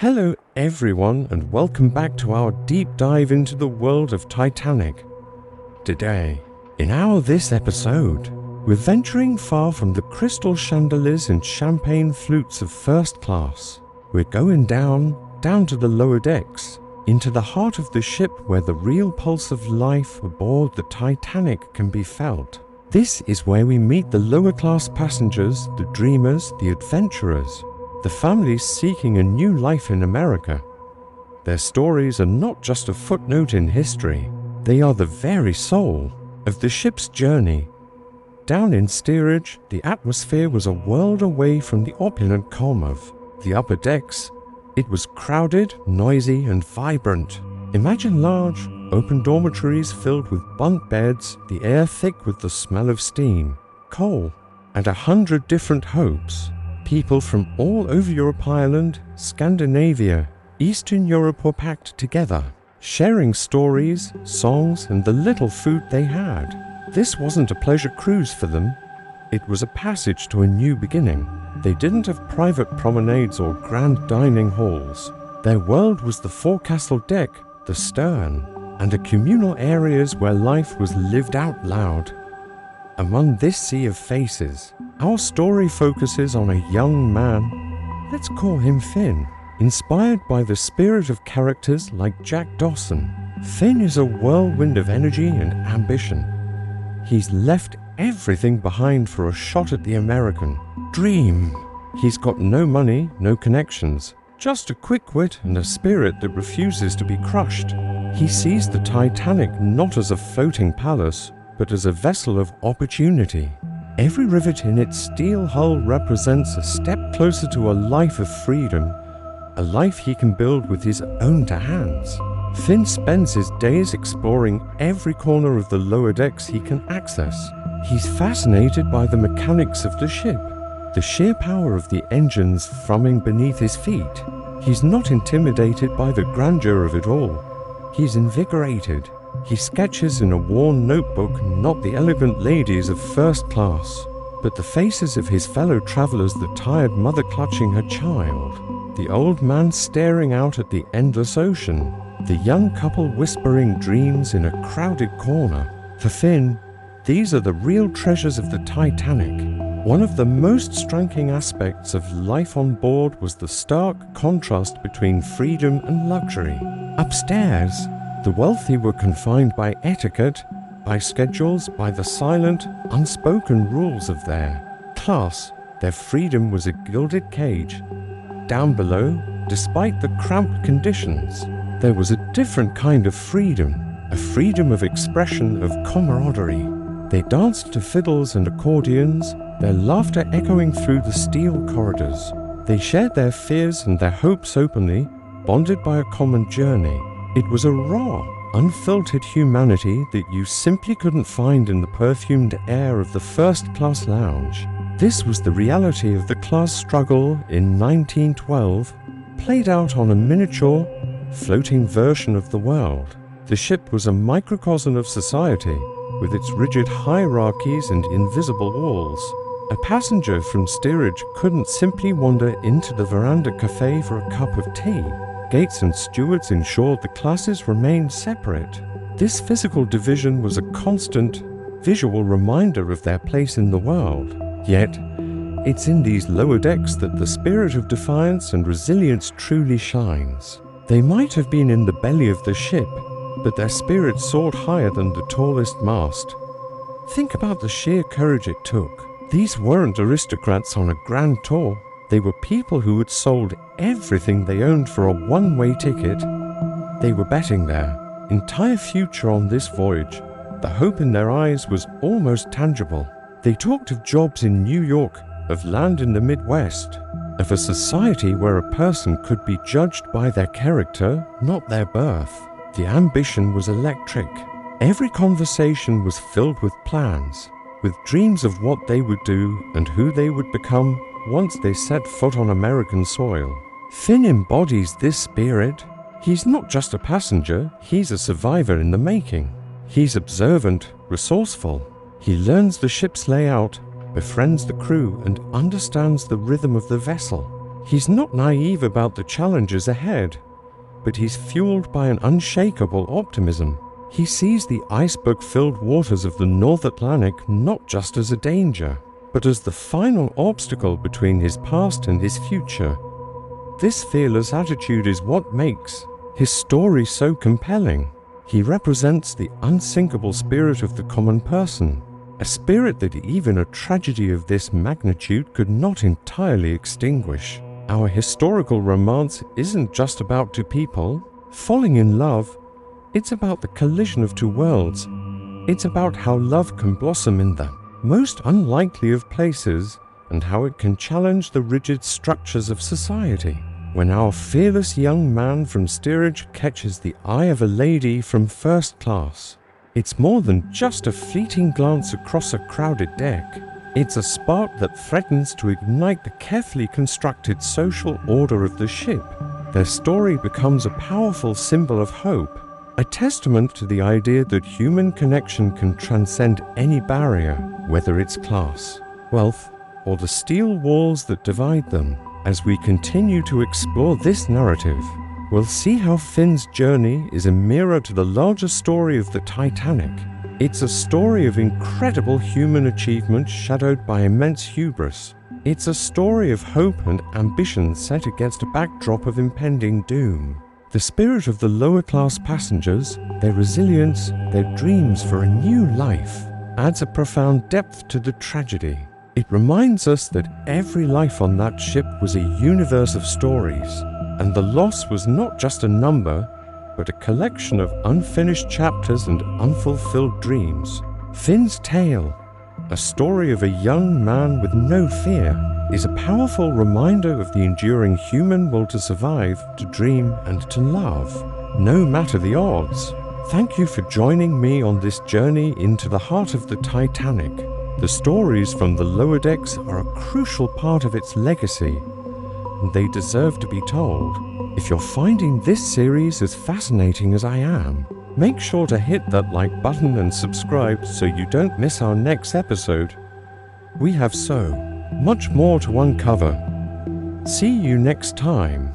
Hello everyone and welcome back to our deep dive into the world of Titanic. Today, in this episode, we're venturing far from the crystal chandeliers and champagne flutes of first class. We're going down to the lower decks, into the heart of the ship where the real pulse of life aboard the Titanic can be felt. This is where we meet the lower class passengers, the dreamers, the adventurers, the families seeking a new life in America. Their stories are not just a footnote in history, they are the very soul of the ship's journey. Down in steerage, the atmosphere was a world away from the opulent calm of the upper decks. It was crowded, noisy, and vibrant. Imagine large, open dormitories filled with bunk beds, the air thick with the smell of steam, coal, and 100 different hopes. People from all over Europe, Ireland, Scandinavia, Eastern Europe were packed together, sharing stories, songs, and the little food they had. This wasn't a pleasure cruise for them. It was a passage to a new beginning. They didn't have private promenades or grand dining halls. Their world was the forecastle deck, the stern, and the communal areas where life was lived out loud. Among this sea of faces, our story focuses on a young man, let's call him Finn. Inspired by the spirit of characters like Jack Dawson, Finn is a whirlwind of energy and ambition. He's left everything behind for a shot at the American dream. He's got no money, no connections, just a quick wit and a spirit that refuses to be crushed. He sees the Titanic not as a floating palace, but as a vessel of opportunity. Every rivet in its steel hull represents a step closer to a life of freedom, a life he can build with his own hands. Finn spends his days exploring every corner of the lower decks he can access. He's fascinated by the mechanics of the ship, the sheer power of the engines thrumming beneath his feet. He's not intimidated by the grandeur of it all. He's invigorated. He sketches in a worn notebook not the elegant ladies of first class, but the faces of his fellow travelers, the tired mother clutching her child, the old man staring out at the endless ocean, the young couple whispering dreams in a crowded corner. For Finn, these are the real treasures of the Titanic. One of the most striking aspects of life on board was the stark contrast between freedom and luxury. Upstairs, the wealthy were confined by etiquette, by schedules, by the silent, unspoken rules of their class. Their freedom was a gilded cage. Down below, despite the cramped conditions, there was a different kind of freedom, a freedom of expression, of camaraderie. They danced to fiddles and accordions, their laughter echoing through the steel corridors. They shared their fears and their hopes openly, bonded by a common journey. It was a raw, unfiltered humanity that you simply couldn't find in the perfumed air of the first-class lounge. This was the reality of the class struggle in 1912, played out on a miniature, floating version of the world. The ship was a microcosm of society, with its rigid hierarchies and invisible walls. A passenger from steerage couldn't simply wander into the veranda cafe for a cup of tea. Gates and stewards ensured the classes remained separate. This physical division was a constant, visual reminder of their place in the world. Yet, it's in these lower decks that the spirit of defiance and resilience truly shines. They might have been in the belly of the ship, but their spirit soared higher than the tallest mast. Think about the sheer courage it took. These weren't aristocrats on a grand tour. They were people who had sold everything they owned for a one-way ticket. They were betting their entire future on this voyage. The hope in their eyes was almost tangible. They talked of jobs in New York, of land in the Midwest, of a society where a person could be judged by their character, not their birth. The ambition was electric. Every conversation was filled with plans, with dreams of what they would do and who they would become once they set foot on American soil. Finn embodies this spirit. He's not just a passenger, he's a survivor in the making. He's observant, resourceful. He learns the ship's layout, befriends the crew, and understands the rhythm of the vessel. He's not naive about the challenges ahead, but he's fueled by an unshakable optimism. He sees the iceberg-filled waters of the North Atlantic not just as a danger, but as the final obstacle between his past and his future. This fearless attitude is what makes his story so compelling. He represents the unsinkable spirit of the common person, a spirit that even a tragedy of this magnitude could not entirely extinguish. Our historical romance isn't just about two people falling in love, it's about the collision of two worlds. It's about how love can blossom in the most unlikely of places and how it can challenge the rigid structures of society. When our fearless young man from steerage catches the eye of a lady from first class, it's more than just a fleeting glance across a crowded deck. It's a spark that threatens to ignite the carefully constructed social order of the ship. Their story becomes a powerful symbol of hope, a testament to the idea that human connection can transcend any barrier, whether it's class, wealth, or the steel walls that divide them. As we continue to explore this narrative, we'll see how Finn's journey is a mirror to the larger story of the Titanic. It's a story of incredible human achievement shadowed by immense hubris. It's a story of hope and ambition set against a backdrop of impending doom. The spirit of the lower-class passengers, their resilience, their dreams for a new life, adds a profound depth to the tragedy. It reminds us that every life on that ship was a universe of stories, and the loss was not just a number, but a collection of unfinished chapters and unfulfilled dreams. Finn's tale, a story of a young man with no fear, is a powerful reminder of the enduring human will to survive, to dream, and to love, no matter the odds. Thank you for joining me on this journey into the heart of the Titanic. The stories from the lower decks are a crucial part of its legacy, and they deserve to be told. If you're finding this series as fascinating as I am, make sure to hit that like button and subscribe so you don't miss our next episode. We have so much more to uncover. See you next time.